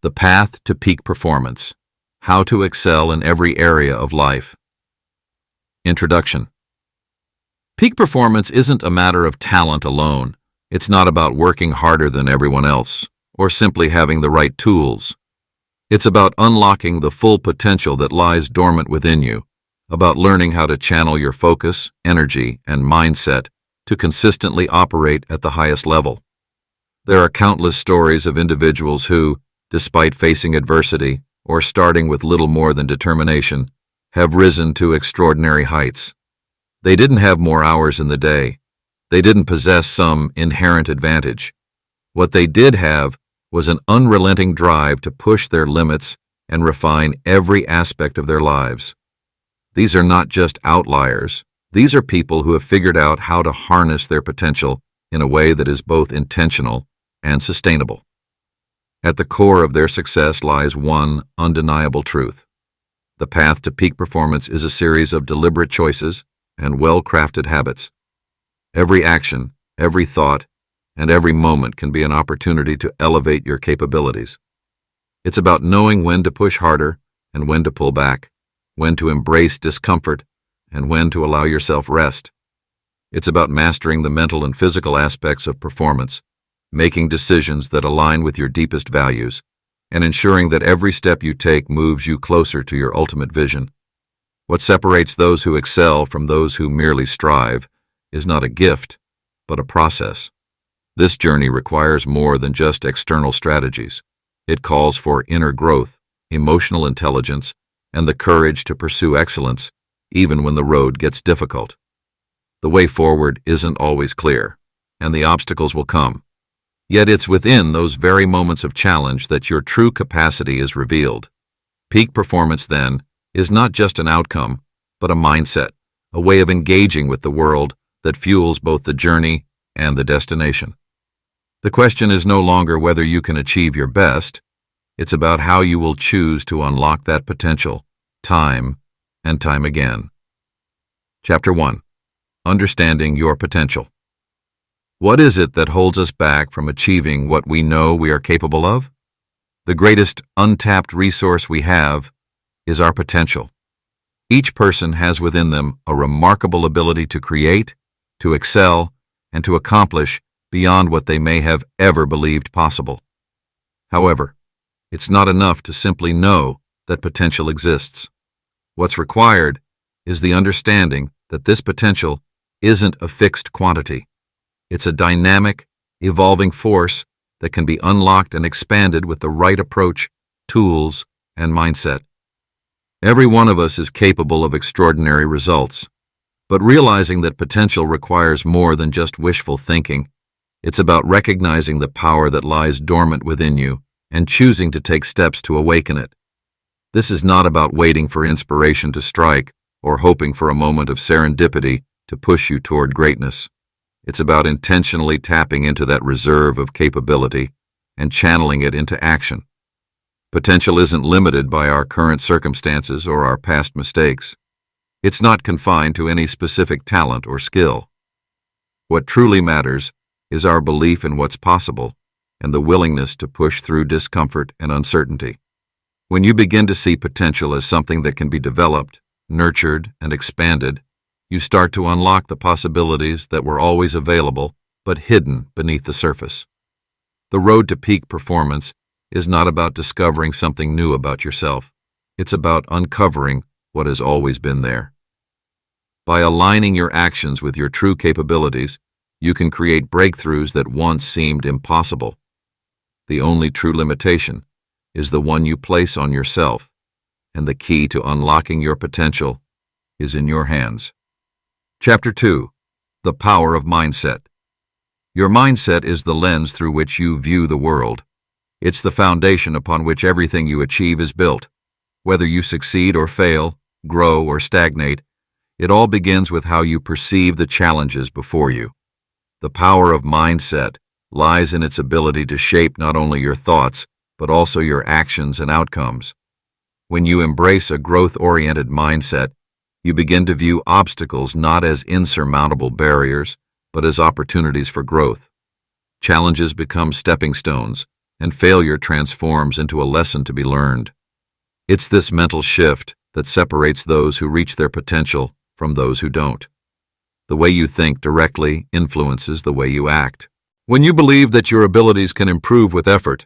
The path to peak performance. How to excel in every area of life. Introduction. Peak performance isn't a matter of talent alone. It's not about working harder than everyone else, or simply having the right tools. It's about unlocking the full potential that lies dormant within you, about learning how to channel your focus, energy, and mindset to consistently operate at the highest level. There are countless stories of individuals who, despite facing adversity or starting with little more than determination, have risen to extraordinary heights. They didn't have more hours in the day. They didn't possess some inherent advantage. What they did have was an unrelenting drive to push their limits and refine every aspect of their lives. These are not just outliers. These are people who have figured out how to harness their potential in a way that is both intentional and sustainable. At the core of their success lies one undeniable truth. The path to peak performance is a series of deliberate choices and well-crafted habits. Every action, every thought, and every moment can be an opportunity to elevate your capabilities. It's about knowing when to push harder and when to pull back, when to embrace discomfort and when to allow yourself rest. It's about mastering the mental and physical aspects of performance, making decisions that align with your deepest values, and ensuring that every step you take moves you closer to your ultimate vision. What separates those who excel from those who merely strive is not a gift, but a process. This journey requires more than just external strategies. It calls for inner growth, emotional intelligence, and the courage to pursue excellence, even when the road gets difficult. The way forward isn't always clear, and the obstacles will come. Yet it's within those very moments of challenge that your true capacity is revealed. Peak performance, then, is not just an outcome, but a mindset, a way of engaging with the world that fuels both the journey and the destination. The question is no longer whether you can achieve your best. It's about how you will choose to unlock that potential, time and time again. Chapter 1. Understanding your potential. What is it that holds us back from achieving what we know we are capable of? The greatest untapped resource we have is our potential. Each person has within them a remarkable ability to create, to excel, and to accomplish beyond what they may have ever believed possible. However, it's not enough to simply know that potential exists. What's required is the understanding that this potential isn't a fixed quantity. It's a dynamic, evolving force that can be unlocked and expanded with the right approach, tools, and mindset. Every one of us is capable of extraordinary results, but realizing that potential requires more than just wishful thinking. It's about recognizing the power that lies dormant within you and choosing to take steps to awaken it. This is not about waiting for inspiration to strike or hoping for a moment of serendipity to push you toward greatness. It's about intentionally tapping into that reserve of capability and channeling it into action. Potential isn't limited by our current circumstances or our past mistakes. It's not confined to any specific talent or skill. What truly matters is our belief in what's possible and the willingness to push through discomfort and uncertainty. When you begin to see potential as something that can be developed, nurtured, and expanded, you start to unlock the possibilities that were always available but hidden beneath the surface. The road to peak performance is not about discovering something new about yourself. It's about uncovering what has always been there. By aligning your actions with your true capabilities, you can create breakthroughs that once seemed impossible. The only true limitation is the one you place on yourself, and the key to unlocking your potential is in your hands. Chapter 2. The Power of Mindset. Your mindset is the lens through which you view the world. It's the foundation upon which everything you achieve is built. Whether you succeed or fail, grow or stagnate, it all begins with how you perceive the challenges before you. The power of mindset lies in its ability to shape not only your thoughts, but also your actions and outcomes. When you embrace a growth-oriented mindset, you begin to view obstacles not as insurmountable barriers, but as opportunities for growth. Challenges become stepping stones, and failure transforms into a lesson to be learned. It's this mental shift that separates those who reach their potential from those who don't. The way you think directly influences the way you act. When you believe that your abilities can improve with effort,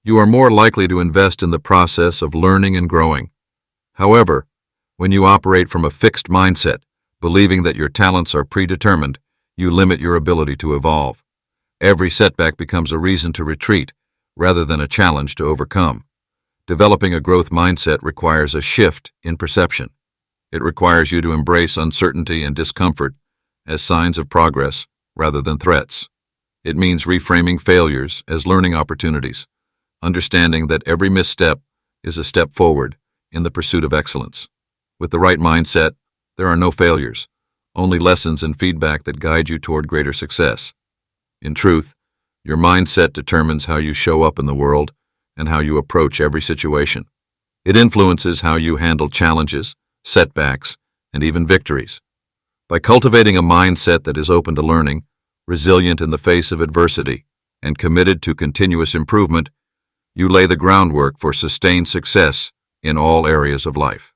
you are more likely to invest in the process of learning and growing. However, when you operate from a fixed mindset, believing that your talents are predetermined, you limit your ability to evolve. Every setback becomes a reason to retreat, rather than a challenge to overcome. Developing a growth mindset requires a shift in perception. It requires you to embrace uncertainty and discomfort as signs of progress rather than threats. It means reframing failures as learning opportunities, understanding that every misstep is a step forward in the pursuit of excellence. With the right mindset, there are no failures, only lessons and feedback that guide you toward greater success. In truth, your mindset determines how you show up in the world and how you approach every situation. It influences how you handle challenges, setbacks, and even victories. By cultivating a mindset that is open to learning, resilient in the face of adversity, and committed to continuous improvement, you lay the groundwork for sustained success in all areas of life.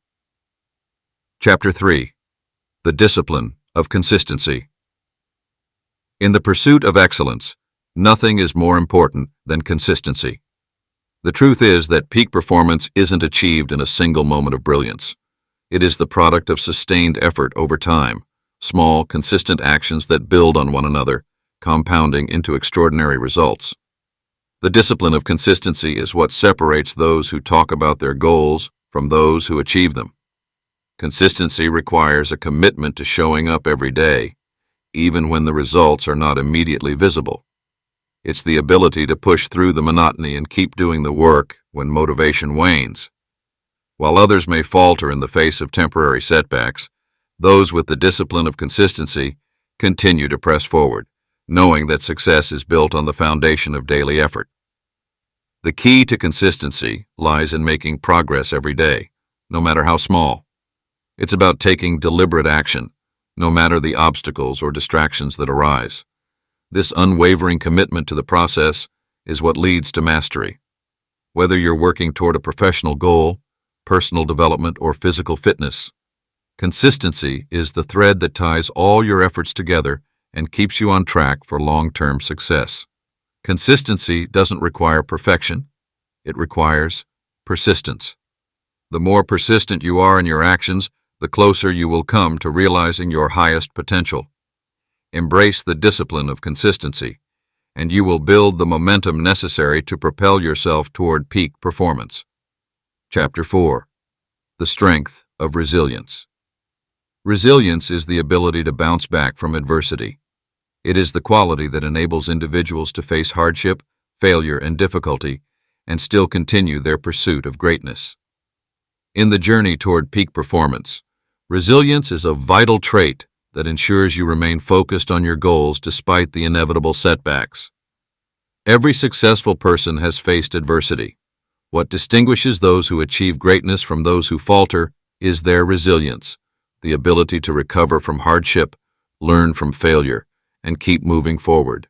Chapter 3. The Discipline of Consistency. In the pursuit of excellence, nothing is more important than consistency. The truth is that peak performance isn't achieved in a single moment of brilliance. It is the product of sustained effort over time, small, consistent actions that build on one another, compounding into extraordinary results. The discipline of consistency is what separates those who talk about their goals from those who achieve them. Consistency requires a commitment to showing up every day, even when the results are not immediately visible. It's the ability to push through the monotony and keep doing the work when motivation wanes. While others may falter in the face of temporary setbacks, those with the discipline of consistency continue to press forward, knowing that success is built on the foundation of daily effort. The key to consistency lies in making progress every day, no matter how small. It's about taking deliberate action, no matter the obstacles or distractions that arise. This unwavering commitment to the process is what leads to mastery. Whether you're working toward a professional goal, personal development, or physical fitness, consistency is the thread that ties all your efforts together and keeps you on track for long-term success. Consistency doesn't require perfection. It requires persistence. The more persistent you are in your actions, the closer you will come to realizing your highest potential. Embrace the discipline of consistency, and you will build the momentum necessary to propel yourself toward peak performance. Chapter 4. The Strength of Resilience. Resilience is the ability to bounce back from adversity. It is the quality that enables individuals to face hardship, failure, and difficulty, and still continue their pursuit of greatness. In the journey toward peak performance, resilience is a vital trait that ensures you remain focused on your goals despite the inevitable setbacks. Every successful person has faced adversity. What distinguishes those who achieve greatness from those who falter is their resilience, the ability to recover from hardship, learn from failure, and keep moving forward.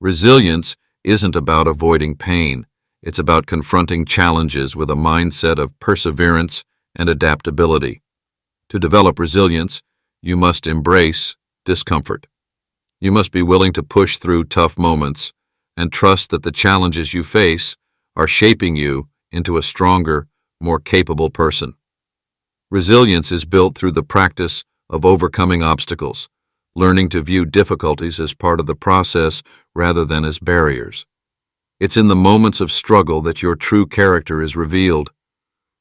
Resilience isn't about avoiding pain. It's about confronting challenges with a mindset of perseverance and adaptability. To develop resilience, you must embrace discomfort. You must be willing to push through tough moments and trust that the challenges you face are shaping you into a stronger, more capable person. Resilience is built through the practice of overcoming obstacles, learning to view difficulties as part of the process rather than as barriers. It's in the moments of struggle that your true character is revealed.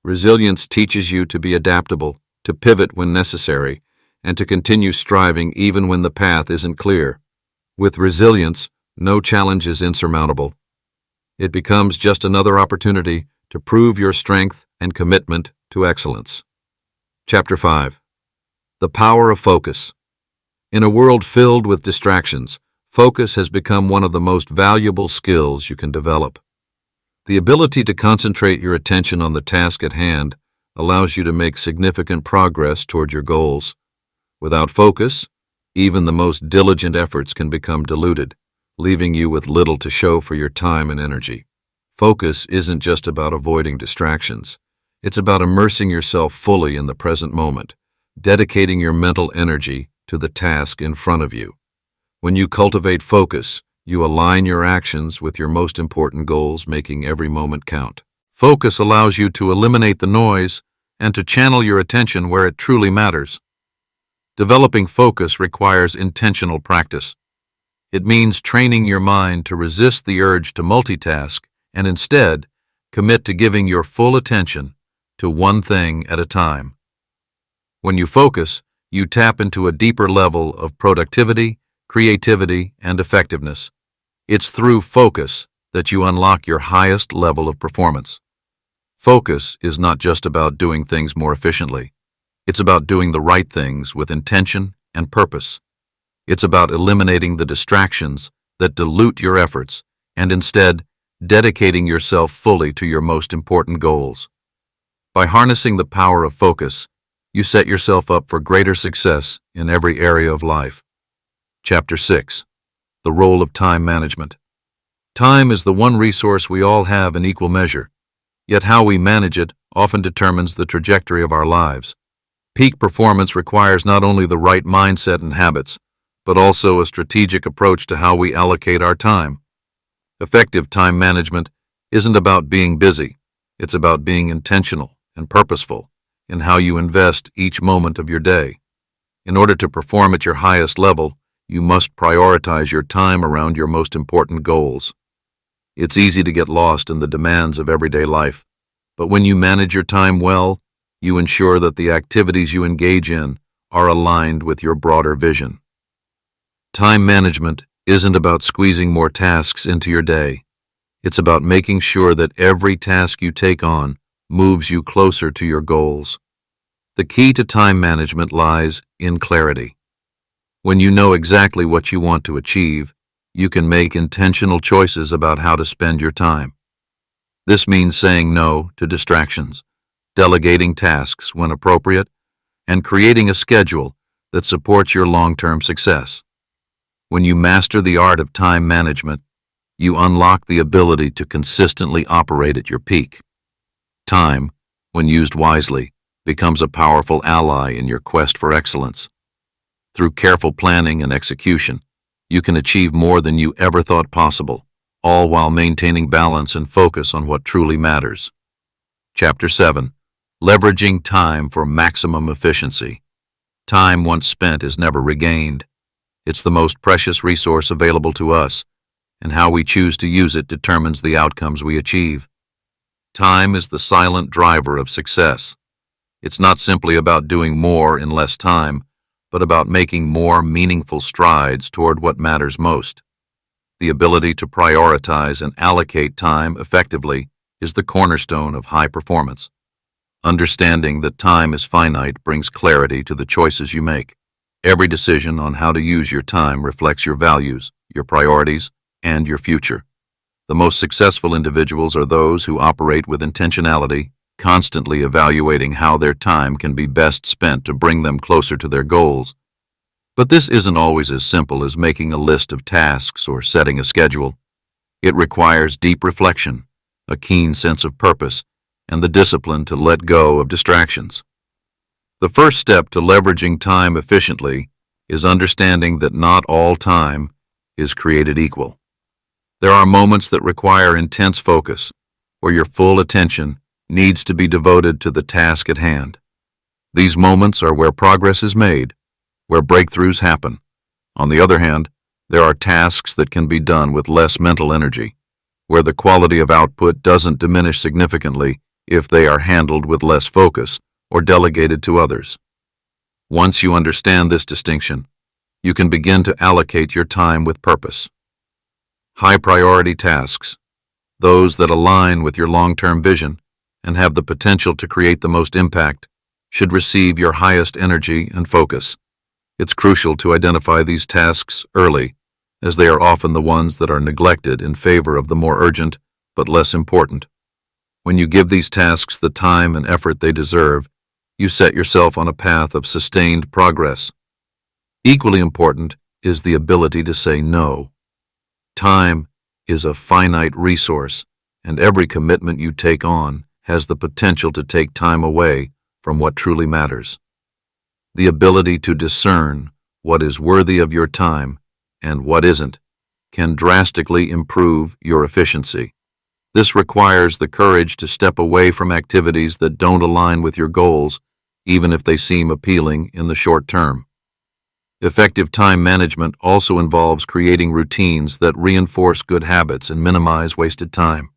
Resilience teaches you to be adaptable, to pivot when necessary, and to continue striving even when the path isn't clear. With resilience, no challenge is insurmountable. It becomes just another opportunity to prove your strength and commitment to excellence. Chapter 5. The Power of Focus. In a world filled with distractions, focus has become one of the most valuable skills you can develop. The ability to concentrate your attention on the task at hand allows you to make significant progress toward your goals. Without focus, even the most diligent efforts can become diluted, leaving you with little to show for your time and energy. Focus isn't just about avoiding distractions. It's about immersing yourself fully in the present moment, dedicating your mental energy to the task in front of you. When you cultivate focus, you align your actions with your most important goals, making every moment count. Focus allows you to eliminate the noise and to channel your attention where it truly matters. Developing focus requires intentional practice. It means training your mind to resist the urge to multitask and instead commit to giving your full attention to one thing at a time. When you focus, you tap into a deeper level of productivity, creativity, and effectiveness. It's through focus that you unlock your highest level of performance. Focus is not just about doing things more efficiently. It's about doing the right things with intention and purpose. It's about eliminating the distractions that dilute your efforts and instead dedicating yourself fully to your most important goals. By harnessing the power of focus, you set yourself up for greater success in every area of life. Chapter 6. The Role of Time Management. Time is the one resource we all have in equal measure, yet how we manage it often determines the trajectory of our lives. Peak performance requires not only the right mindset and habits, but also a strategic approach to how we allocate our time. Effective time management isn't about being busy. It's about being intentional and purposeful in how you invest each moment of your day. In order to perform at your highest level, you must prioritize your time around your most important goals. It's easy to get lost in the demands of everyday life, but when you manage your time well, you ensure that the activities you engage in are aligned with your broader vision. Time management isn't about squeezing more tasks into your day. It's about making sure that every task you take on moves you closer to your goals. The key to time management lies in clarity. When you know exactly what you want to achieve, you can make intentional choices about how to spend your time. This means saying no to distractions, delegating tasks when appropriate, and creating a schedule that supports your long-term success. When you master the art of time management, you unlock the ability to consistently operate at your peak. Time, when used wisely, becomes a powerful ally in your quest for excellence. Through careful planning and execution, you can achieve more than you ever thought possible, all while maintaining balance and focus on what truly matters. Chapter 7. Leveraging time for maximum efficiency. Time once spent is never regained. It's the most precious resource available to us, and how we choose to use it determines the outcomes we achieve. Time is the silent driver of success. It's not simply about doing more in less time, but about making more meaningful strides toward what matters most. The ability to prioritize and allocate time effectively is the cornerstone of high performance. Understanding that time is finite brings clarity to the choices you make. Every decision on how to use your time reflects your values, your priorities, and your future. The most successful individuals are those who operate with intentionality, constantly evaluating how their time can be best spent to bring them closer to their goals. But this isn't always as simple as making a list of tasks or setting a schedule. It requires deep reflection, a keen sense of purpose, and the discipline to let go of distractions. The first step to leveraging time efficiently is understanding that not all time is created equal. There are moments that require intense focus, where your full attention needs to be devoted to the task at hand. These moments are where progress is made, where breakthroughs happen. On the other hand, there are tasks that can be done with less mental energy, where the quality of output doesn't diminish significantly if they are handled with less focus or delegated to others. Once you understand this distinction, you can begin to allocate your time with purpose. High-priority tasks, those that align with your long-term vision and have the potential to create the most impact, should receive your highest energy and focus. It's crucial to identify these tasks early, as they are often the ones that are neglected in favor of the more urgent but less important. When you give these tasks the time and effort they deserve, you set yourself on a path of sustained progress. Equally important is the ability to say no. Time is a finite resource, and every commitment you take on has the potential to take time away from what truly matters. The ability to discern what is worthy of your time and what isn't can drastically improve your efficiency. This requires the courage to step away from activities that don't align with your goals, even if they seem appealing in the short term. Effective time management also involves creating routines that reinforce good habits and minimize wasted time.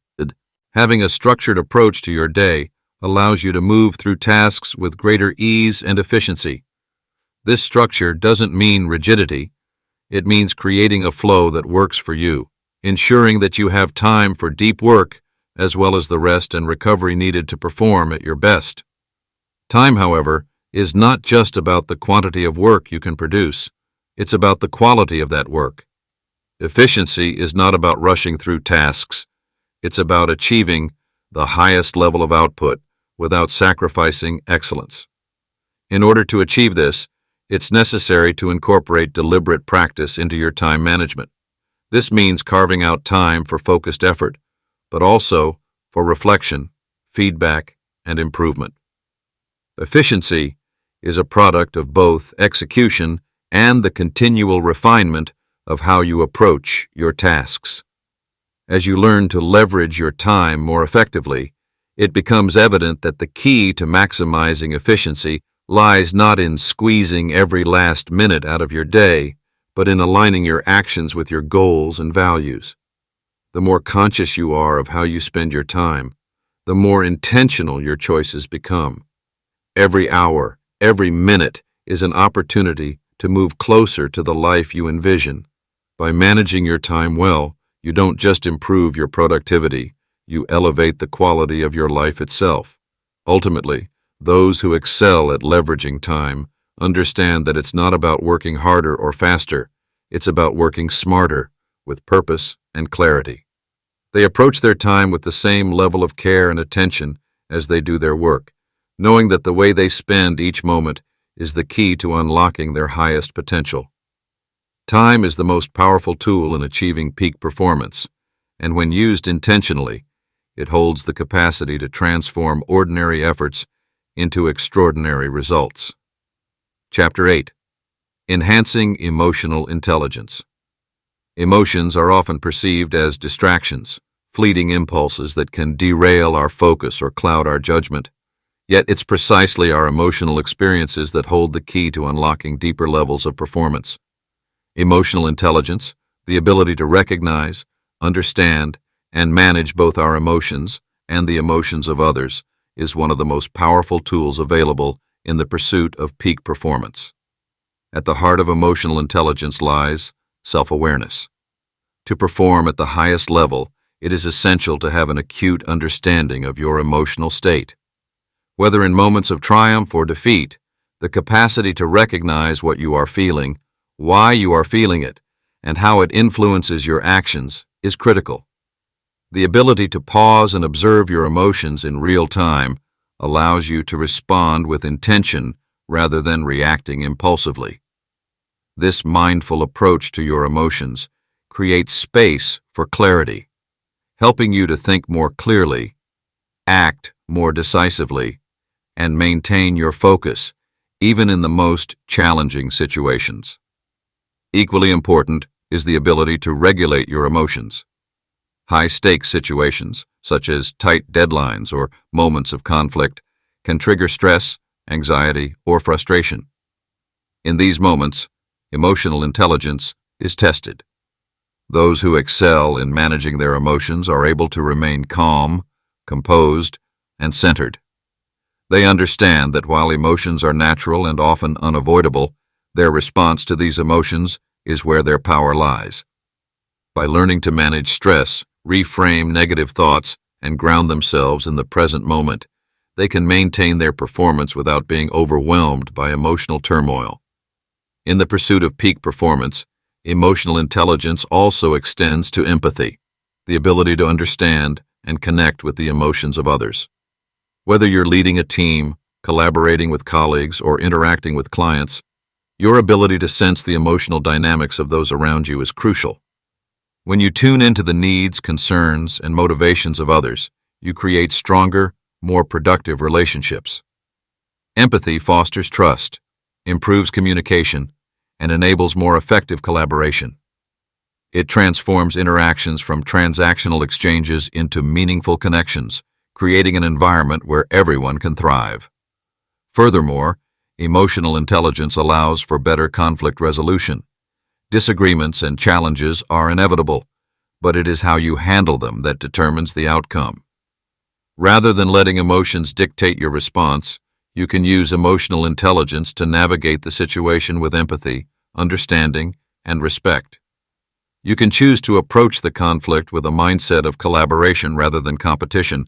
Having a structured approach to your day allows you to move through tasks with greater ease and efficiency. This structure doesn't mean rigidity. It means creating a flow that works for you, ensuring that you have time for deep work as well as the rest and recovery needed to perform at your best. Time, however, is not just about the quantity of work you can produce. It's about the quality of that work. Efficiency is not about rushing through tasks. It's about achieving the highest level of output without sacrificing excellence. In order to achieve this, it's necessary to incorporate deliberate practice into your time management. This means carving out time for focused effort, but also for reflection, feedback, and improvement. Efficiency is a product of both execution and the continual refinement of how you approach your tasks. As you learn to leverage your time more effectively, it becomes evident that the key to maximizing efficiency lies not in squeezing every last minute out of your day, but in aligning your actions with your goals and values. The more conscious you are of how you spend your time, the more intentional your choices become. Every hour, every minute is an opportunity to move closer to the life you envision. By managing your time well, you don't just improve your productivity, you elevate the quality of your life itself. Ultimately, those who excel at leveraging time understand that it's not about working harder or faster, it's about working smarter, with purpose and clarity. They approach their time with the same level of care and attention as they do their work, knowing that the way they spend each moment is the key to unlocking their highest potential. Time is the most powerful tool in achieving peak performance, and when used intentionally, it holds the capacity to transform ordinary efforts into extraordinary results. Chapter 8. Enhancing Emotional Intelligence. Emotions are often perceived as distractions, fleeting impulses that can derail our focus or cloud our judgment. Yet it's precisely our emotional experiences that hold the key to unlocking deeper levels of performance. Emotional intelligence, the ability to recognize, understand, and manage both our emotions and the emotions of others, is one of the most powerful tools available in the pursuit of peak performance. At the heart of emotional intelligence lies self-awareness. To perform at the highest level, it is essential to have an acute understanding of your emotional state. Whether in moments of triumph or defeat, the capacity to recognize what you are feeling, why you are feeling it, and how it influences your actions is critical. The ability to pause and observe your emotions in real time allows you to respond with intention rather than reacting impulsively. This mindful approach to your emotions creates space for clarity, helping you to think more clearly, act more decisively, and maintain your focus even in the most challenging situations. Equally important is the ability to regulate your emotions. High-stakes situations, such as tight deadlines or moments of conflict, can trigger stress, anxiety, or frustration. In these moments, emotional intelligence is tested. Those who excel in managing their emotions are able to remain calm, composed, and centered. They understand that while emotions are natural and often unavoidable, their response to these emotions is where their power lies. By learning to manage stress, reframe negative thoughts, and ground themselves in the present moment, they can maintain their performance without being overwhelmed by emotional turmoil. In the pursuit of peak performance, emotional intelligence also extends to empathy, the ability to understand and connect with the emotions of others. Whether you're leading a team, collaborating with colleagues, or interacting with clients, your ability to sense the emotional dynamics of those around you is crucial. When you tune into the needs, concerns, and motivations of others, you create stronger, more productive relationships. Empathy fosters trust, improves communication, and enables more effective collaboration. It transforms interactions from transactional exchanges into meaningful connections, creating an environment where everyone can thrive. Furthermore, emotional intelligence allows for better conflict resolution. Disagreements and challenges are inevitable, but it is how you handle them that determines the outcome. Rather than letting emotions dictate your response, you can use emotional intelligence to navigate the situation with empathy, understanding, and respect. You can choose to approach the conflict with a mindset of collaboration rather than competition,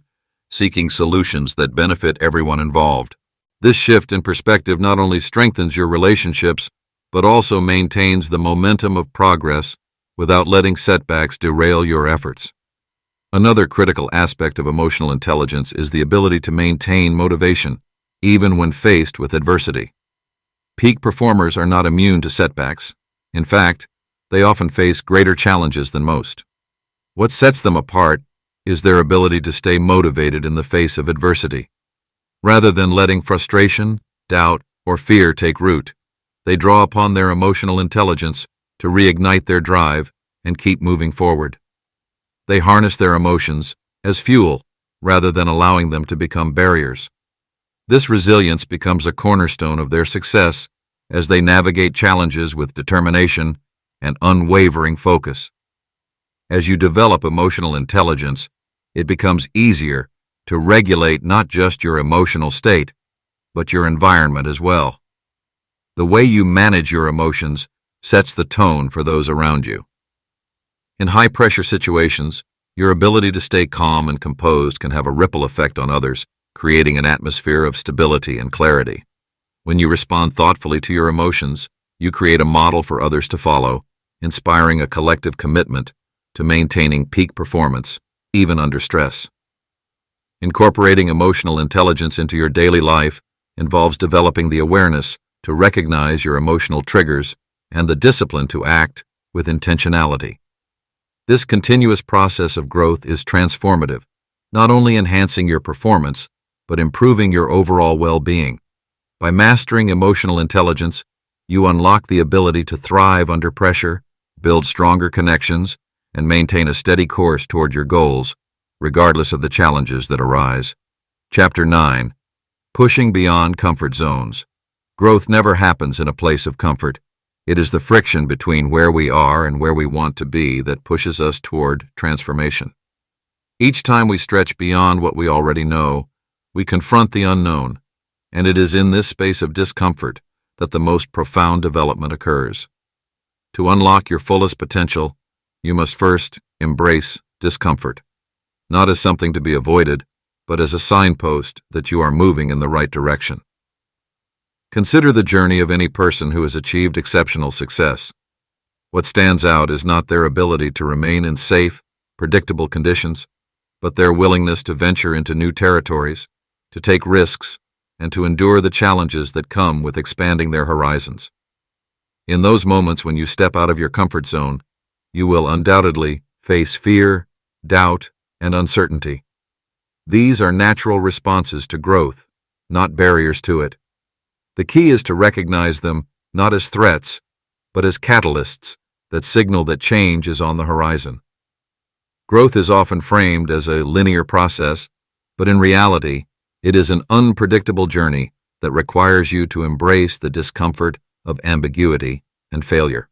seeking solutions that benefit everyone involved. This shift in perspective not only strengthens your relationships, but also maintains the momentum of progress without letting setbacks derail your efforts. Another critical aspect of emotional intelligence is the ability to maintain motivation, even when faced with adversity. Peak performers are not immune to setbacks. In fact, they often face greater challenges than most. What sets them apart is their ability to stay motivated in the face of adversity. Rather than letting frustration, doubt, or fear take root, they draw upon their emotional intelligence to reignite their drive and keep moving forward. They harness their emotions as fuel rather than allowing them to become barriers. This resilience becomes a cornerstone of their success as they navigate challenges with determination and unwavering focus. As you develop emotional intelligence, it becomes easier to regulate not just your emotional state, but your environment as well. The way you manage your emotions sets the tone for those around you. In high-pressure situations, your ability to stay calm and composed can have a ripple effect on others, creating an atmosphere of stability and clarity. When you respond thoughtfully to your emotions, you create a model for others to follow, inspiring a collective commitment to maintaining peak performance, even under stress. Incorporating emotional intelligence into your daily life involves developing the awareness to recognize your emotional triggers and the discipline to act with intentionality. This continuous process of growth is transformative, not only enhancing your performance, but improving your overall well-being. By mastering emotional intelligence, you unlock the ability to thrive under pressure, build stronger connections, and maintain a steady course toward your goals, regardless of the challenges that arise. Chapter 9. Pushing Beyond Comfort Zones. Growth never happens in a place of comfort. It is the friction between where we are and where we want to be that pushes us toward transformation. Each time we stretch beyond what we already know, we confront the unknown, and it is in this space of discomfort that the most profound development occurs. To unlock your fullest potential, you must first embrace discomfort, not as something to be avoided, but as a signpost that you are moving in the right direction. Consider the journey of any person who has achieved exceptional success. What stands out is not their ability to remain in safe, predictable conditions, but their willingness to venture into new territories, to take risks, and to endure the challenges that come with expanding their horizons. In those moments when you step out of your comfort zone, you will undoubtedly face fear, doubt, and uncertainty. These are natural responses to growth, not barriers to it. The key is to recognize them not as threats, but as catalysts that signal that change is on the horizon. Growth is often framed as a linear process, but in reality, it is an unpredictable journey that requires you to embrace the discomfort of ambiguity and failure.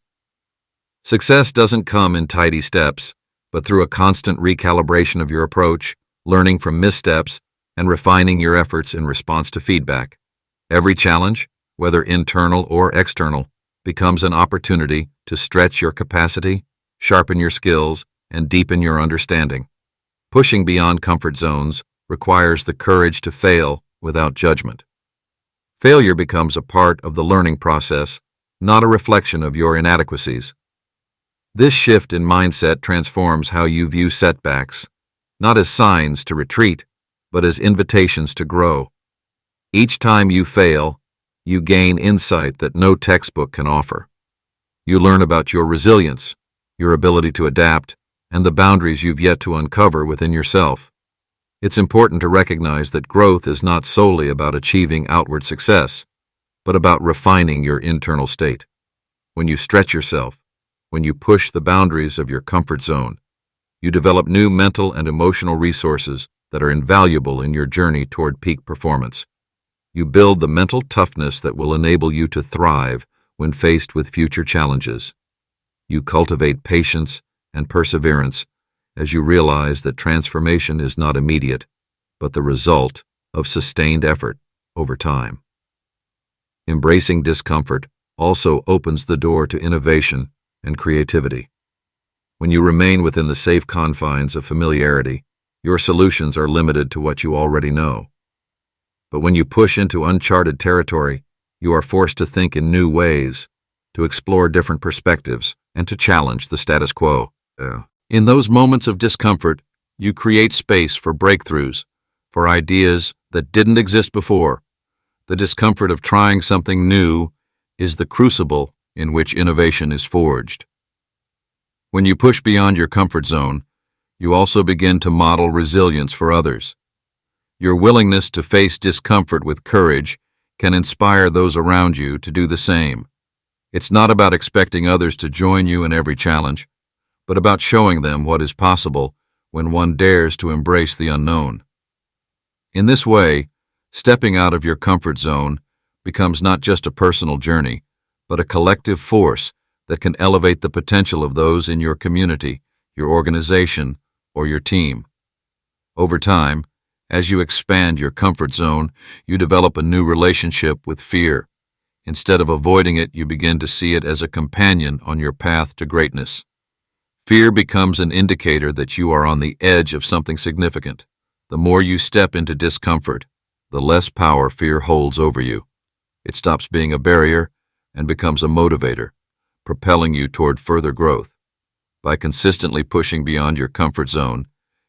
Success doesn't come in tidy steps, but through a constant recalibration of your approach, learning from missteps, and refining your efforts in response to feedback. Every challenge, whether internal or external, becomes an opportunity to stretch your capacity, sharpen your skills, and deepen your understanding. Pushing beyond comfort zones requires the courage to fail without judgment. Failure becomes a part of the learning process, not a reflection of your inadequacies. This shift in mindset transforms how you view setbacks, not as signs to retreat, but as invitations to grow. Each time you fail, you gain insight that no textbook can offer. You learn about your resilience, your ability to adapt, and the boundaries you've yet to uncover within yourself. It's important to recognize that growth is not solely about achieving outward success, but about refining your internal state. When you stretch yourself, when you push the boundaries of your comfort zone, you develop new mental and emotional resources that are invaluable in your journey toward peak performance. You build the mental toughness that will enable you to thrive when faced with future challenges. You cultivate patience and perseverance as you realize that transformation is not immediate, but the result of sustained effort over time. Embracing discomfort also opens the door to innovation and creativity. When you remain within the safe confines of familiarity, your solutions are limited to what you already know. But when you push into uncharted territory, you are forced to think in new ways, to explore different perspectives, and to challenge the status quo. In those moments of discomfort, you create space for breakthroughs, for ideas that didn't exist before. The discomfort of trying something new is the crucible in which innovation is forged. When you push beyond your comfort zone, you also begin to model resilience for others. Your willingness to face discomfort with courage can inspire those around you to do the same. It's not about expecting others to join you in every challenge, but about showing them what is possible when one dares to embrace the unknown. In this way, stepping out of your comfort zone becomes not just a personal journey, but a collective force that can elevate the potential of those in your community, your organization, or your team. Over time, as you expand your comfort zone, you develop a new relationship with fear. Instead of avoiding it, you begin to see it as a companion on your path to greatness. Fear becomes an indicator that you are on the edge of something significant. The more you step into discomfort, the less power fear holds over you. It stops being a barrier and becomes a motivator, propelling you toward further growth. By consistently pushing beyond your comfort zone,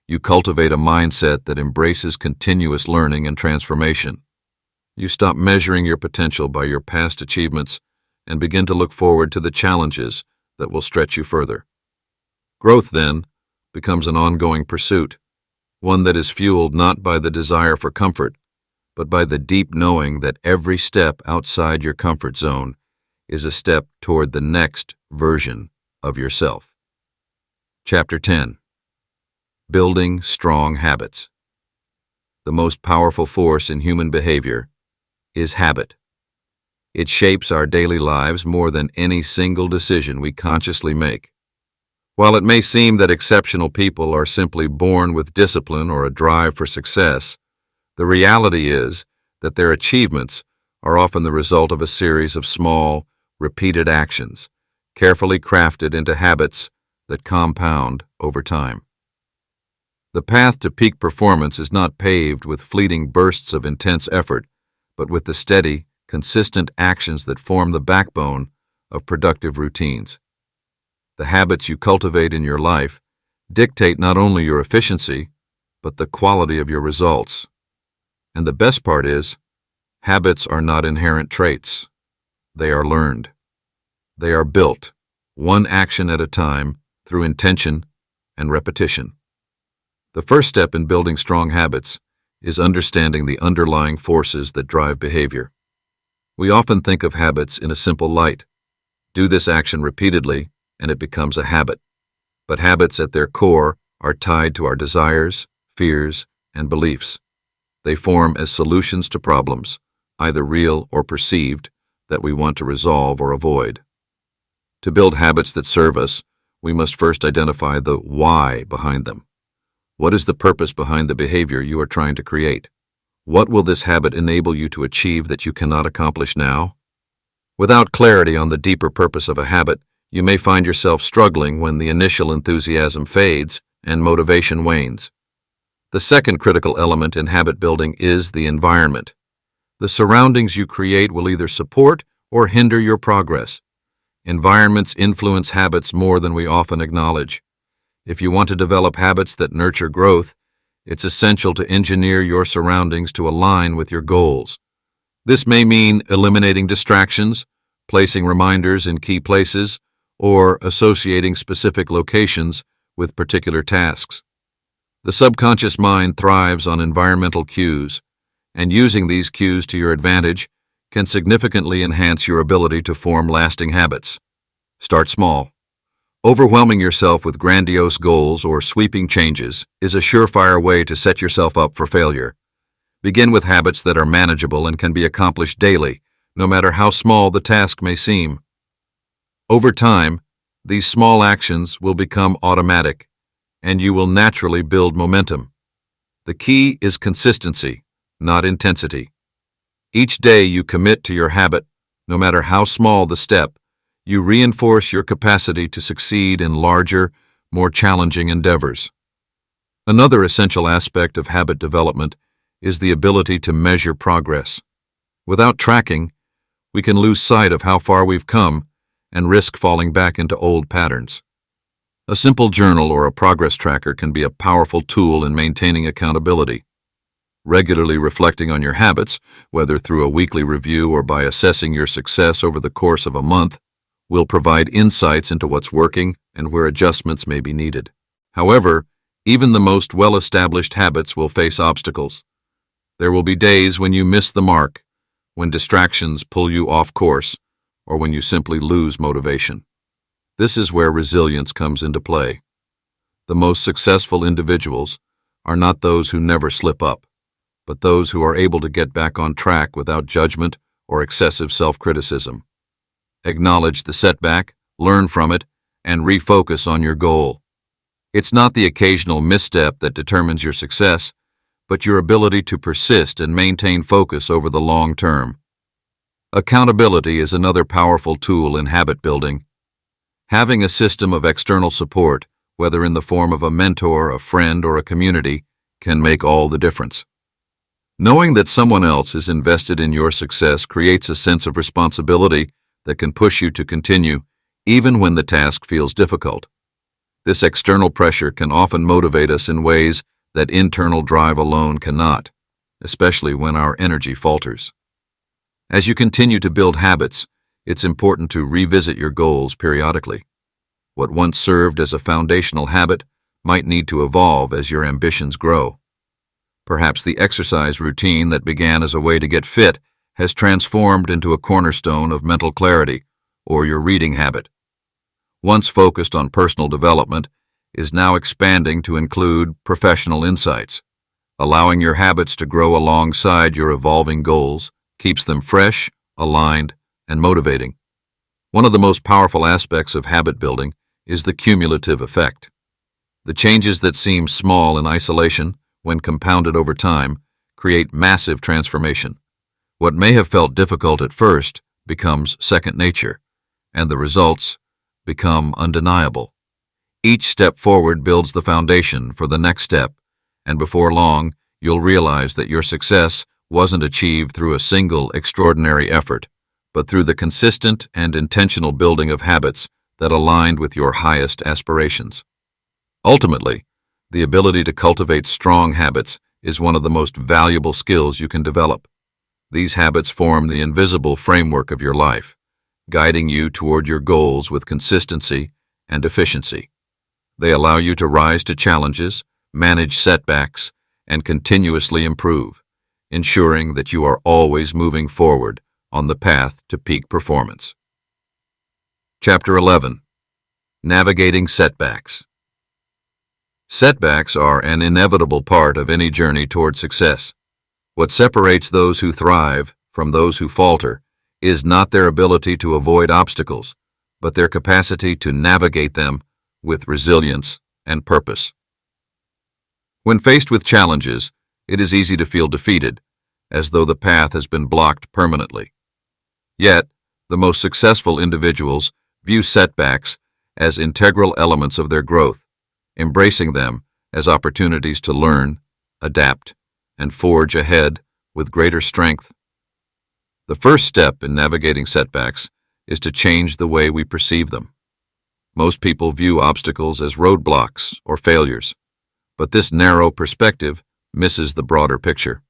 you cultivate a mindset that embraces continuous learning and transformation. You stop measuring your potential by your past achievements and begin to look forward to the challenges that will stretch you further. Growth, then, becomes an ongoing pursuit, one that is fueled not by the desire for comfort, but by the deep knowing that every step outside your comfort zone is a step toward the next version of yourself. Chapter 10. Building Strong Habits. The most powerful force in human behavior is habit. It shapes our daily lives more than any single decision we consciously make. While it may seem that exceptional people are simply born with discipline or a drive for success, the reality is that their achievements are often the result of a series of small, repeated actions, carefully crafted into habits that compound over time. The path to peak performance is not paved with fleeting bursts of intense effort, but with the steady, consistent actions that form the backbone of productive routines. The habits you cultivate in your life dictate not only your efficiency, but the quality of your results. And the best part is, habits are not inherent traits. They are learned. They are built, one action at a time, through intention and repetition. The first step in building strong habits is understanding the underlying forces that drive behavior. We often think of habits in a simple light. Do this action repeatedly, and it becomes a habit. But habits at their core are tied to our desires, fears, and beliefs. They form as solutions to problems, either real or perceived, that we want to resolve or avoid. To build habits that serve us, we must first identify the why behind them. What is the purpose behind the behavior you are trying to create? What will this habit enable you to achieve that you cannot accomplish now? Without clarity on the deeper purpose of a habit, you may find yourself struggling when the initial enthusiasm fades and motivation wanes. The second critical element in habit building is the environment. The surroundings you create will either support or hinder your progress. Environments influence habits more than we often acknowledge. If you want to develop habits that nurture growth, it's essential to engineer your surroundings to align with your goals. This may mean eliminating distractions, placing reminders in key places, or associating specific locations with particular tasks. The subconscious mind thrives on environmental cues, and using these cues to your advantage can significantly enhance your ability to form lasting habits. Start small. Overwhelming yourself with grandiose goals or sweeping changes is a surefire way to set yourself up for failure. Begin with habits that are manageable and can be accomplished daily, no matter how small the task may seem. Over time, these small actions will become automatic, and you will naturally build momentum. The key is consistency, not intensity. Each day you commit to your habit, no matter how small the step, you reinforce your capacity to succeed in larger, more challenging endeavors. Another essential aspect of habit development is the ability to measure progress. Without tracking, we can lose sight of how far we've come and risk falling back into old patterns. A simple journal or a progress tracker can be a powerful tool in maintaining accountability. Regularly reflecting on your habits, whether through a weekly review or by assessing your success over the course of a month, will provide insights into what's working and where adjustments may be needed. However, even the most well-established habits will face obstacles. There will be days when you miss the mark, when distractions pull you off course, or when you simply lose motivation. This is where resilience comes into play. The most successful individuals are not those who never slip up, but those who are able to get back on track without judgment or excessive self-criticism. Acknowledge the setback, learn from it, and refocus on your goal. It's not the occasional misstep that determines your success, but your ability to persist and maintain focus over the long term. Accountability is another powerful tool in habit building. Having a system of external support, whether in the form of a mentor, a friend, or a community, can make all the difference. Knowing that someone else is invested in your success creates a sense of responsibility that can push you to continue, even when the task feels difficult. This external pressure can often motivate us in ways that internal drive alone cannot, especially when our energy falters. As you continue to build habits, it's important to revisit your goals periodically. What once served as a foundational habit might need to evolve as your ambitions grow. Perhaps the exercise routine that began as a way to get fit has transformed into a cornerstone of mental clarity, or your reading habit. Once focused on personal development, is now expanding to include professional insights. Allowing your habits to grow alongside your evolving goals keeps them fresh, aligned, and motivating. One of the most powerful aspects of habit building is the cumulative effect. The changes that seem small in isolation, when compounded over time, create massive transformation. What may have felt difficult at first becomes second nature, and the results become undeniable. Each step forward builds the foundation for the next step, and before long, you'll realize that your success wasn't achieved through a single extraordinary effort, but through the consistent and intentional building of habits that aligned with your highest aspirations. Ultimately, the ability to cultivate strong habits is one of the most valuable skills you can develop. These habits form the invisible framework of your life, guiding you toward your goals with consistency and efficiency. They allow you to rise to challenges, manage setbacks, and continuously improve, ensuring that you are always moving forward on the path to peak performance. Chapter 11. Navigating Setbacks. Setbacks are an inevitable part of any journey toward success. What separates those who thrive from those who falter is not their ability to avoid obstacles, but their capacity to navigate them with resilience and purpose. When faced with challenges, it is easy to feel defeated, as though the path has been blocked permanently. Yet, the most successful individuals view setbacks as integral elements of their growth, embracing them as opportunities to learn, adapt, and forge ahead with greater strength. The first step in navigating setbacks is to change the way we perceive them. Most people view obstacles as roadblocks or failures, but this narrow perspective misses the broader picture.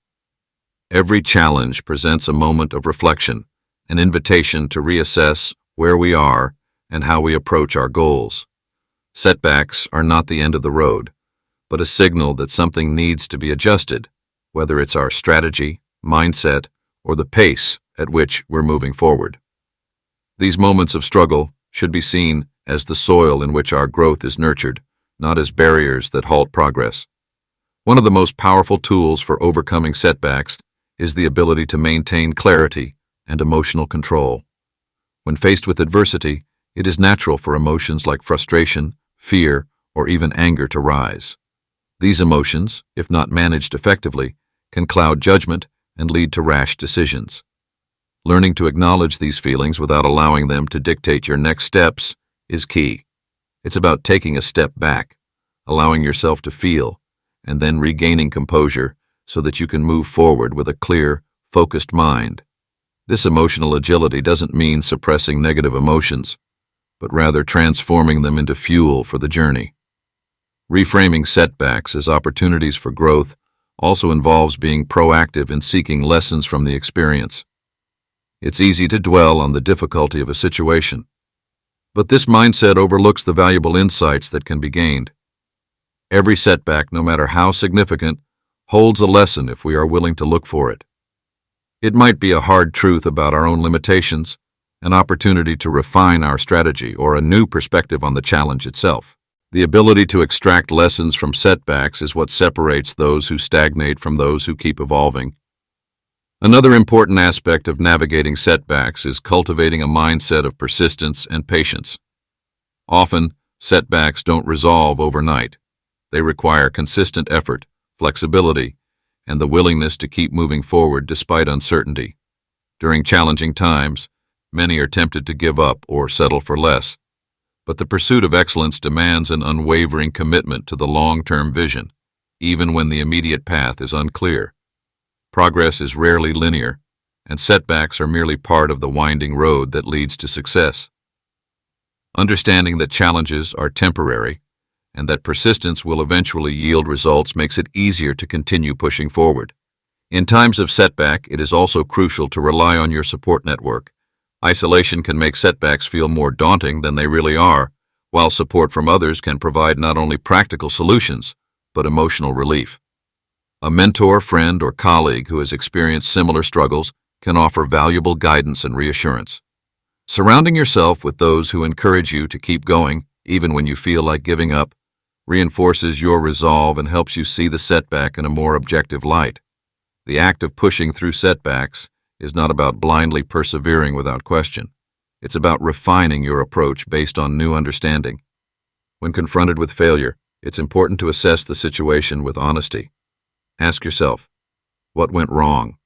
Every challenge presents a moment of reflection, an invitation to reassess where we are and how we approach our goals. Setbacks are not the end of the road, but a signal that something needs to be adjusted, whether it's our strategy, mindset, or the pace at which we're moving forward. These moments of struggle should be seen as the soil in which our growth is nurtured, not as barriers that halt progress. One of the most powerful tools for overcoming setbacks is the ability to maintain clarity and emotional control. When faced with adversity, it is natural for emotions like frustration, fear, or even anger to rise. These emotions, if not managed effectively, can cloud judgment and lead to rash decisions. Learning to acknowledge these feelings without allowing them to dictate your next steps is key. It's about taking a step back, allowing yourself to feel, and then regaining composure so that you can move forward with a clear, focused mind. This emotional agility doesn't mean suppressing negative emotions, but rather transforming them into fuel for the journey. Reframing setbacks as opportunities for growth also involves being proactive in seeking lessons from the experience. It's easy to dwell on the difficulty of a situation, but this mindset overlooks the valuable insights that can be gained. Every setback, no matter how significant, holds a lesson if we are willing to look for it. It might be a hard truth about our own limitations, an opportunity to refine our strategy, or a new perspective on the challenge itself. The ability to extract lessons from setbacks is what separates those who stagnate from those who keep evolving. Another important aspect of navigating setbacks is cultivating a mindset of persistence and patience. Often, setbacks don't resolve overnight. They require consistent effort, flexibility, and the willingness to keep moving forward despite uncertainty. During challenging times, many are tempted to give up or settle for less, but the pursuit of excellence demands an unwavering commitment to the long-term vision, even when the immediate path is unclear. Progress is rarely linear, and setbacks are merely part of the winding road that leads to success. Understanding that challenges are temporary and that persistence will eventually yield results makes it easier to continue pushing forward. In times of setback, it is also crucial to rely on your support network. Isolation can make setbacks feel more daunting than they really are, while support from others can provide not only practical solutions, but emotional relief. A mentor, friend, or colleague who has experienced similar struggles can offer valuable guidance and reassurance. Surrounding yourself with those who encourage you to keep going, even when you feel like giving up, reinforces your resolve and helps you see the setback in a more objective light. The act of pushing through setbacks is not about blindly persevering without question. It's about refining your approach based on new understanding. When confronted with failure, it's important to assess the situation with honesty. Ask yourself, what went wrong?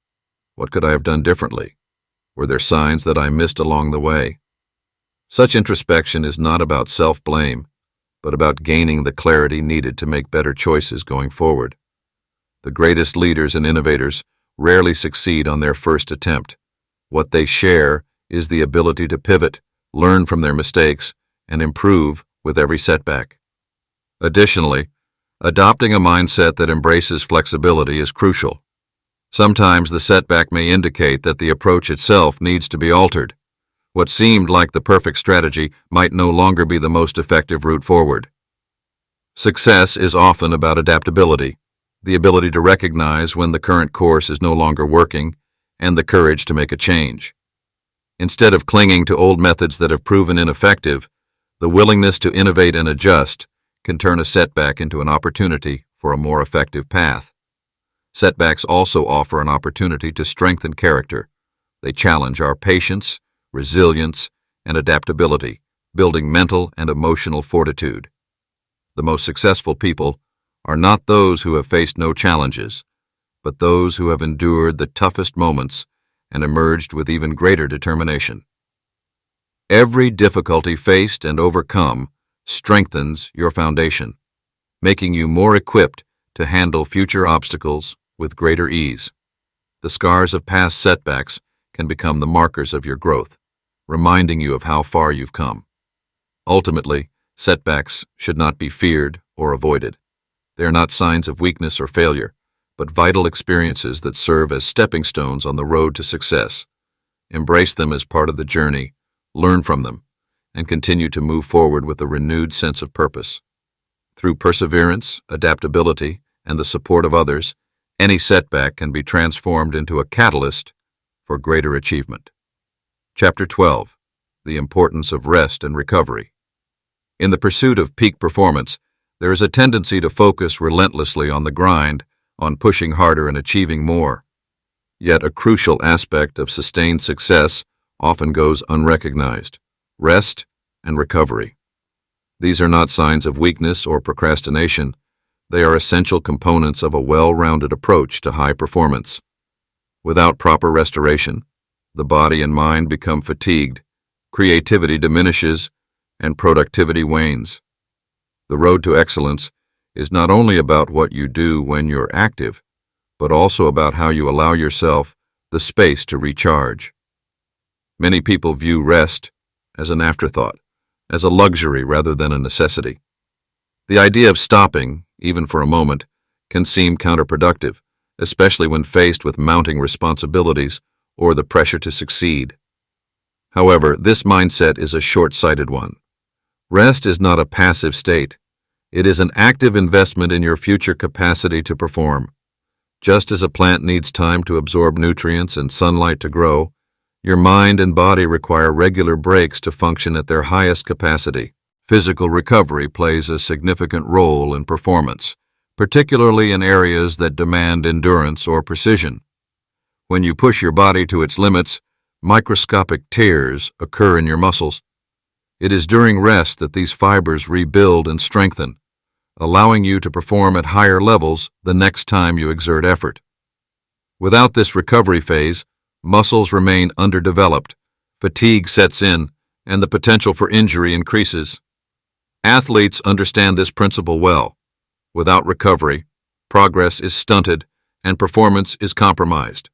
What could I have done differently? Were there signs that I missed along the way? Such introspection is not about self-blame, but about gaining the clarity needed to make better choices going forward. The greatest leaders and innovators rarely succeed on their first attempt. What they share is the ability to pivot, learn from their mistakes, and improve with every setback. Additionally, adopting a mindset that embraces flexibility is crucial. Sometimes the setback may indicate that the approach itself needs to be altered. What seemed like the perfect strategy might no longer be the most effective route forward. Success is often about adaptability, the ability to recognize when the current course is no longer working, and the courage to make a change. Instead of clinging to old methods that have proven ineffective, the willingness to innovate and adjust can turn a setback into an opportunity for a more effective path. Setbacks also offer an opportunity to strengthen character. They challenge our patience, resilience, and adaptability, building mental and emotional fortitude. The most successful people are not those who have faced no challenges, but those who have endured the toughest moments and emerged with even greater determination. Every difficulty faced and overcome strengthens your foundation, making you more equipped to handle future obstacles with greater ease. The scars of past setbacks can become the markers of your growth, reminding you of how far you've come. Ultimately, setbacks should not be feared or avoided. They are not signs of weakness or failure, but vital experiences that serve as stepping stones on the road to success. Embrace them as part of the journey, learn from them, and continue to move forward with a renewed sense of purpose. Through perseverance, adaptability, and the support of others, any setback can be transformed into a catalyst for greater achievement. Chapter 12. The Importance of Rest and Recovery. In the pursuit of peak performance, there is a tendency to focus relentlessly on the grind, on pushing harder and achieving more. Yet a crucial aspect of sustained success often goes unrecognized: rest and recovery. These are not signs of weakness or procrastination. They are essential components of a well-rounded approach to high performance. Without proper restoration, the body and mind become fatigued, creativity diminishes, and productivity wanes. The road to excellence is not only about what you do when you're active, but also about how you allow yourself the space to recharge. Many people view rest as an afterthought, as a luxury rather than a necessity. The idea of stopping, even for a moment, can seem counterproductive, especially when faced with mounting responsibilities or the pressure to succeed. However, this mindset is a short-sighted one. Rest is not a passive state. It is an active investment in your future capacity to perform. Just as a plant needs time to absorb nutrients and sunlight to grow, your mind and body require regular breaks to function at their highest capacity. Physical recovery plays a significant role in performance, particularly in areas that demand endurance or precision. When you push your body to its limits, microscopic tears occur in your muscles. It is during rest that these fibers rebuild and strengthen, allowing you to perform at higher levels the next time you exert effort. Without this recovery phase, muscles remain underdeveloped, fatigue sets in, and the potential for injury increases. Athletes understand this principle well. Without recovery, progress is stunted and performance is compromised.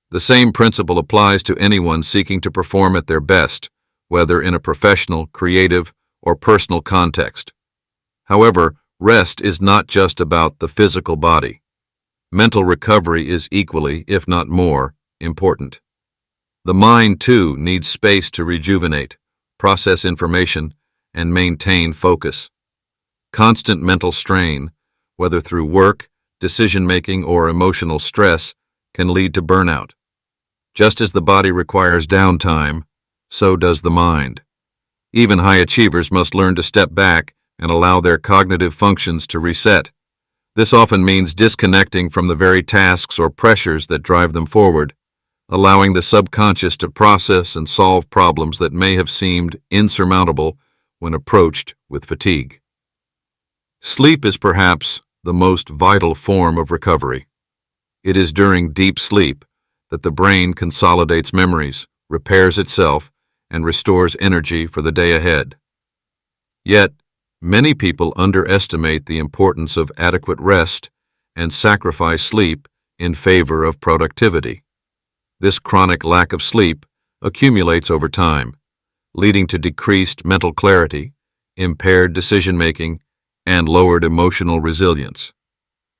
The same principle applies to anyone seeking to perform at their best, whether in a professional, creative, or personal context. However, rest is not just about the physical body. Mental recovery is equally, if not more, important. The mind, too, needs space to rejuvenate, process information, and maintain focus. Constant mental strain, whether through work, decision-making, or emotional stress, can lead to burnout. Just as the body requires downtime, so does the mind. Even high achievers must learn to step back and allow their cognitive functions to reset. This often means disconnecting from the very tasks or pressures that drive them forward, allowing the subconscious to process and solve problems that may have seemed insurmountable when approached with fatigue. Sleep is perhaps the most vital form of recovery. It is during deep sleep that the brain consolidates memories, repairs itself, and restores energy for the day ahead. Yet, many people underestimate the importance of adequate rest and sacrifice sleep in favor of productivity. This chronic lack of sleep accumulates over time, leading to decreased mental clarity, impaired decision-making, and lowered emotional resilience.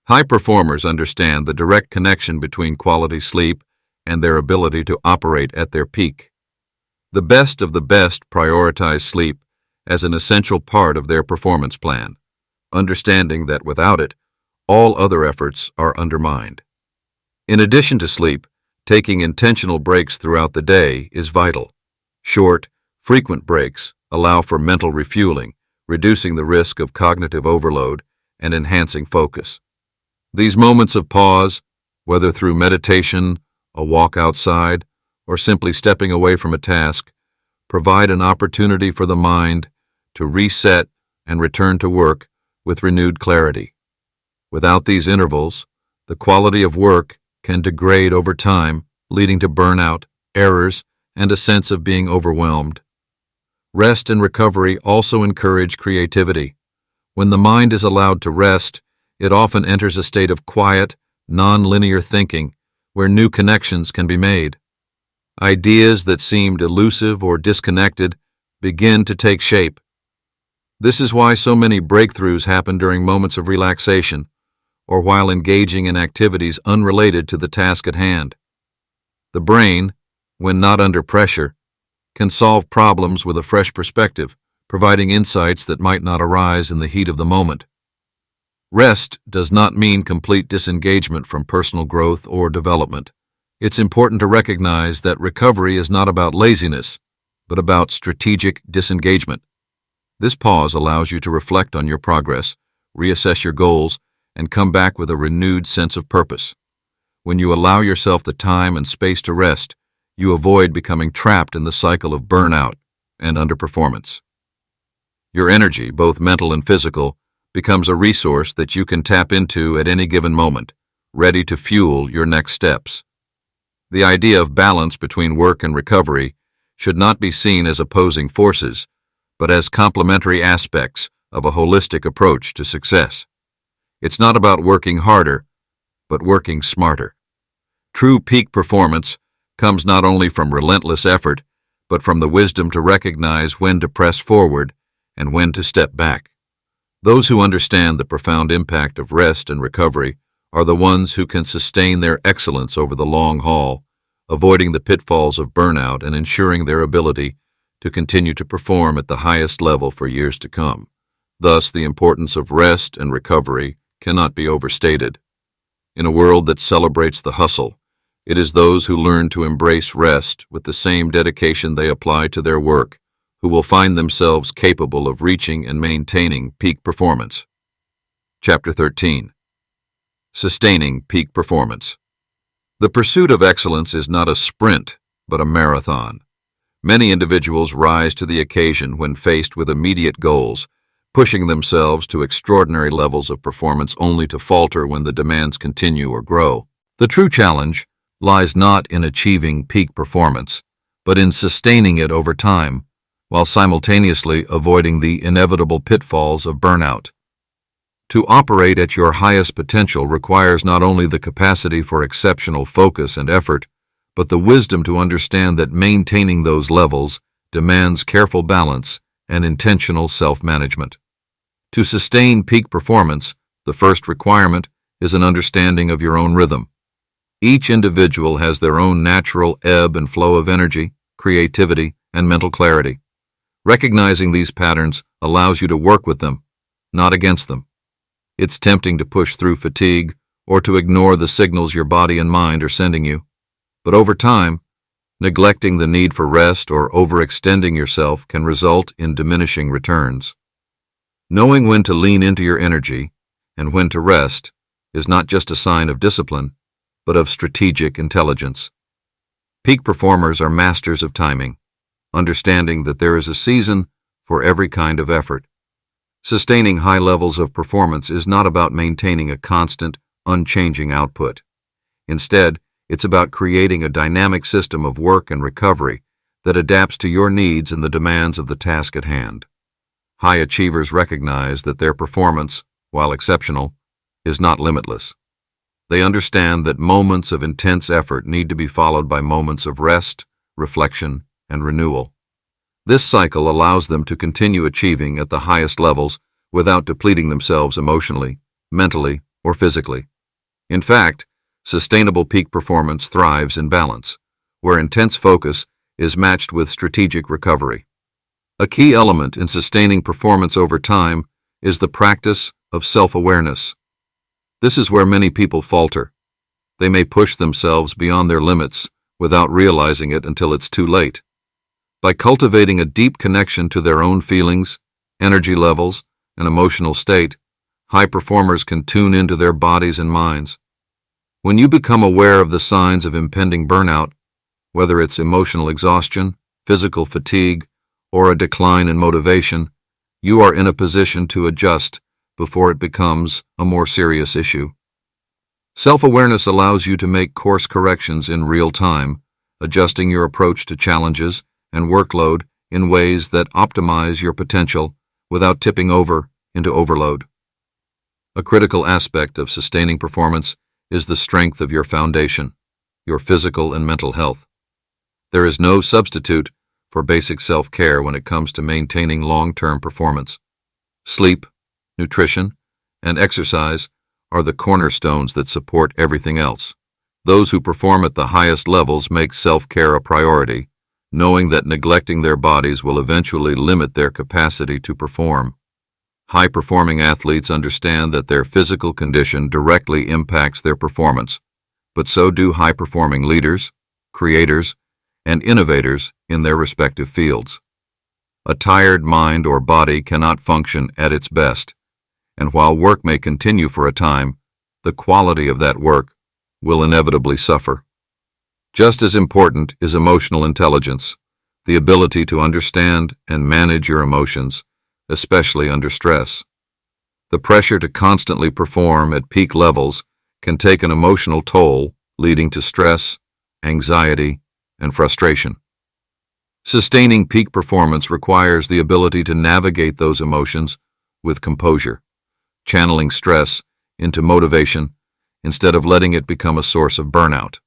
High performers understand the direct connection between quality sleep and their ability to operate at their peak. The best of the best prioritize sleep as an essential part of their performance plan, understanding that without it, all other efforts are undermined. In addition to sleep, taking intentional breaks throughout the day is vital. Short, frequent breaks allow for mental refueling, reducing the risk of cognitive overload and enhancing focus. These moments of pause, whether through meditation, a walk outside, or simply stepping away from a task, provide an opportunity for the mind to reset and return to work with renewed clarity. Without these intervals, the quality of work can degrade over time, leading to burnout, errors, and a sense of being overwhelmed. Rest and recovery also encourage creativity. When the mind is allowed to rest, it often enters a state of quiet, non-linear thinking, where new connections can be made. Ideas that seemed elusive or disconnected begin to take shape. This is why so many breakthroughs happen during moments of relaxation, or while engaging in activities unrelated to the task at hand. The brain, when not under pressure, can solve problems with a fresh perspective, providing insights that might not arise in the heat of the moment. Rest does not mean complete disengagement from personal growth or development. It's important to recognize that recovery is not about laziness, but about strategic disengagement. This pause allows you to reflect on your progress, reassess your goals, and come back with a renewed sense of purpose. When you allow yourself the time and space to rest, you avoid becoming trapped in the cycle of burnout and underperformance. Your energy, both mental and physical, becomes a resource that you can tap into at any given moment, ready to fuel your next steps. The idea of balance between work and recovery should not be seen as opposing forces, but as complementary aspects of a holistic approach to success. It's not about working harder, but working smarter. True peak performance comes not only from relentless effort, but from the wisdom to recognize when to press forward and when to step back. Those who understand the profound impact of rest and recovery are the ones who can sustain their excellence over the long haul, avoiding the pitfalls of burnout and ensuring their ability to continue to perform at the highest level for years to come. Thus, the importance of rest and recovery cannot be overstated. In a world that celebrates the hustle, it is those who learn to embrace rest with the same dedication they apply to their work who will find themselves capable of reaching and maintaining peak performance. Chapter 13. Sustaining peak performance. The pursuit of excellence is not a sprint, but a marathon. Many individuals rise to the occasion when faced with immediate goals, pushing themselves to extraordinary levels of performance only to falter when the demands continue or grow. The true challenge lies not in achieving peak performance, but in sustaining it over time, while simultaneously avoiding the inevitable pitfalls of burnout. To operate at your highest potential requires not only the capacity for exceptional focus and effort, but the wisdom to understand that maintaining those levels demands careful balance and intentional self-management. To sustain peak performance, the first requirement is an understanding of your own rhythm. Each individual has their own natural ebb and flow of energy, creativity, and mental clarity. Recognizing these patterns allows you to work with them, not against them. It's tempting to push through fatigue or to ignore the signals your body and mind are sending you. But over time, neglecting the need for rest or overextending yourself can result in diminishing returns. Knowing when to lean into your energy and when to rest is not just a sign of discipline, but of strategic intelligence. Peak performers are masters of timing, understanding that there is a season for every kind of effort. Sustaining high levels of performance is not about maintaining a constant, unchanging output. Instead, it's about creating a dynamic system of work and recovery that adapts to your needs and the demands of the task at hand. High achievers recognize that their performance, while exceptional, is not limitless. They understand that moments of intense effort need to be followed by moments of rest, reflection, and renewal. This cycle allows them to continue achieving at the highest levels without depleting themselves emotionally, mentally, or physically. In fact, sustainable peak performance thrives in balance, where intense focus is matched with strategic recovery. A key element in sustaining performance over time is the practice of self-awareness. This is where many people falter. They may push themselves beyond their limits without realizing it until it's too late. By cultivating a deep connection to their own feelings, energy levels, and emotional state, high performers can tune into their bodies and minds. When you become aware of the signs of impending burnout, whether it's emotional exhaustion, physical fatigue, or a decline in motivation, you are in a position to adjust before it becomes a more serious issue. Self-awareness allows you to make course corrections in real time, adjusting your approach to challenges and workload in ways that optimize your potential without tipping over into overload. A critical aspect of sustaining performance is the strength of your foundation, your physical and mental health. There is no substitute for basic self-care when it comes to maintaining long-term performance. Sleep, nutrition, and exercise are the cornerstones that support everything else. Those who perform at the highest levels make self-care a priority, knowing that neglecting their bodies will eventually limit their capacity to perform. High-performing athletes understand that their physical condition directly impacts their performance, but so do high-performing leaders, creators, and innovators in their respective fields. A tired mind or body cannot function at its best, and while work may continue for a time, the quality of that work will inevitably suffer. Just as important is emotional intelligence, the ability to understand and manage your emotions, especially under stress. The pressure to constantly perform at peak levels can take an emotional toll, leading to stress, anxiety, and frustration. Sustaining peak performance requires the ability to navigate those emotions with composure, channeling stress into motivation instead of letting it become a source of burnout.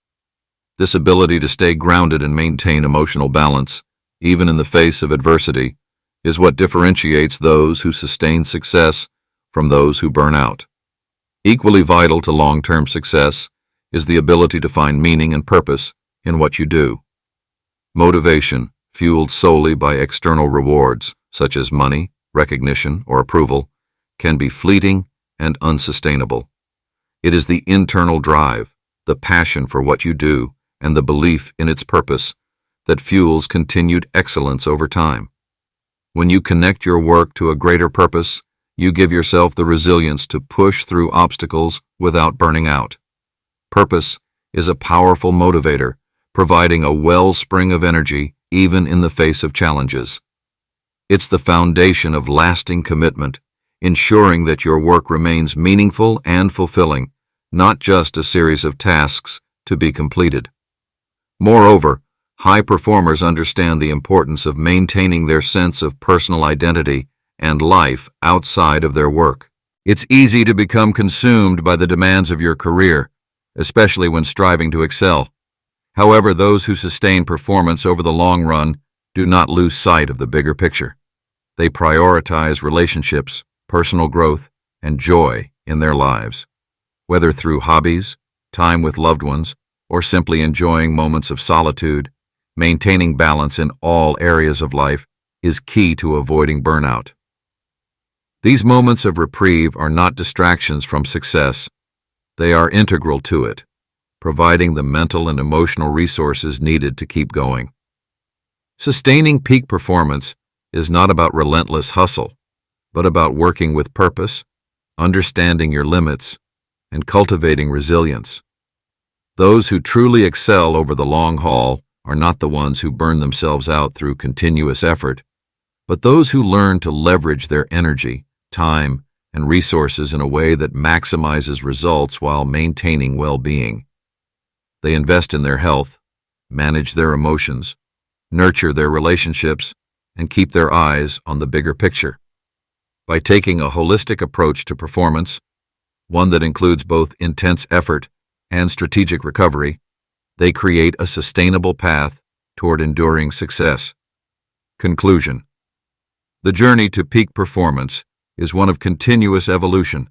This ability to stay grounded and maintain emotional balance, even in the face of adversity, is what differentiates those who sustain success from those who burn out. Equally vital to long-term success is the ability to find meaning and purpose in what you do. Motivation, fueled solely by external rewards, such as money, recognition, or approval, can be fleeting and unsustainable. It is the internal drive, the passion for what you do, and the belief in its purpose that fuels continued excellence over time. When you connect your work to a greater purpose, you give yourself the resilience to push through obstacles without burning out. Purpose is a powerful motivator, providing a wellspring of energy even in the face of challenges. It's the foundation of lasting commitment, ensuring that your work remains meaningful and fulfilling, not just a series of tasks to be completed. Moreover, high performers understand the importance of maintaining their sense of personal identity and life outside of their work. It's easy to become consumed by the demands of your career, especially when striving to excel. However, those who sustain performance over the long run do not lose sight of the bigger picture. They prioritize relationships, personal growth, and joy in their lives. Whether through hobbies, time with loved ones, or simply enjoying moments of solitude, maintaining balance in all areas of life is key to avoiding burnout. These moments of reprieve are not distractions from success. They are integral to it, providing the mental and emotional resources needed to keep going. Sustaining peak performance is not about relentless hustle, but about working with purpose, understanding your limits, and cultivating resilience. Those who truly excel over the long haul are not the ones who burn themselves out through continuous effort, but those who learn to leverage their energy, time, and resources in a way that maximizes results while maintaining well-being. They invest in their health, manage their emotions, nurture their relationships, and keep their eyes on the bigger picture. By taking a holistic approach to performance, one that includes both intense effort and strategic recovery, they create a sustainable path toward enduring success. Conclusion. The journey to peak performance is one of continuous evolution,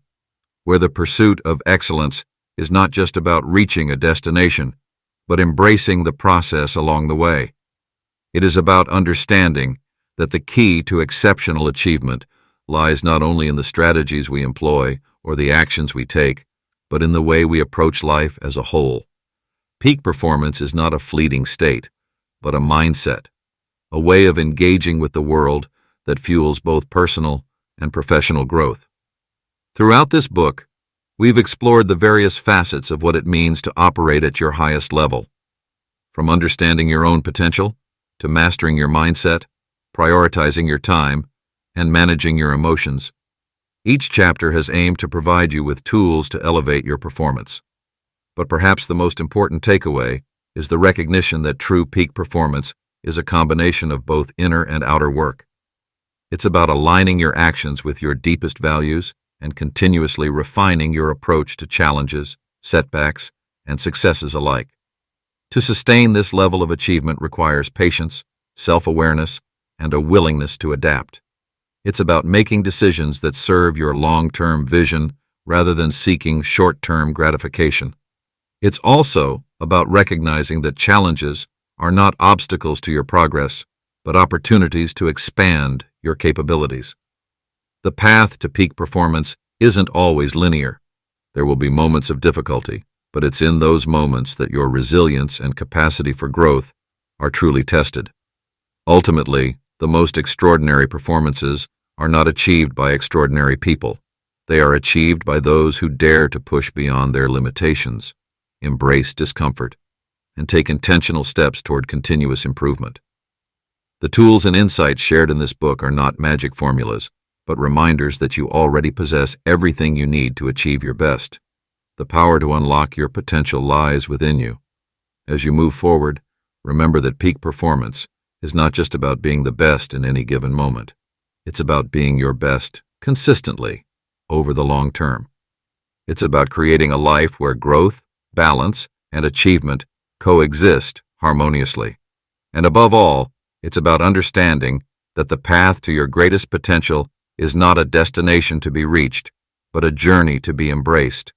where the pursuit of excellence is not just about reaching a destination, but embracing the process along the way. It is about understanding that the key to exceptional achievement lies not only in the strategies we employ or the actions we take, but in the way we approach life as a whole. Peak performance is not a fleeting state, but a mindset, a way of engaging with the world that fuels both personal and professional growth. Throughout this book, we've explored the various facets of what it means to operate at your highest level. From understanding your own potential, to mastering your mindset, prioritizing your time, and managing your emotions, each chapter has aimed to provide you with tools to elevate your performance. But perhaps the most important takeaway is the recognition that true peak performance is a combination of both inner and outer work. It's about aligning your actions with your deepest values and continuously refining your approach to challenges, setbacks, and successes alike. To sustain this level of achievement requires patience, self-awareness, and a willingness to adapt. It's about making decisions that serve your long-term vision rather than seeking short-term gratification. It's also about recognizing that challenges are not obstacles to your progress, but opportunities to expand your capabilities. The path to peak performance isn't always linear. There will be moments of difficulty, but it's in those moments that your resilience and capacity for growth are truly tested. Ultimately, the most extraordinary performances are not achieved by extraordinary people. They are achieved by those who dare to push beyond their limitations, embrace discomfort, and take intentional steps toward continuous improvement. The tools and insights shared in this book are not magic formulas, but reminders that you already possess everything you need to achieve your best. The power to unlock your potential lies within you. As you move forward, remember that peak performance is not just about being the best in any given moment. It's about being your best consistently over the long term. It's about creating a life where growth, balance, and achievement coexist harmoniously. And above all, it's about understanding that the path to your greatest potential is not a destination to be reached, but a journey to be embraced.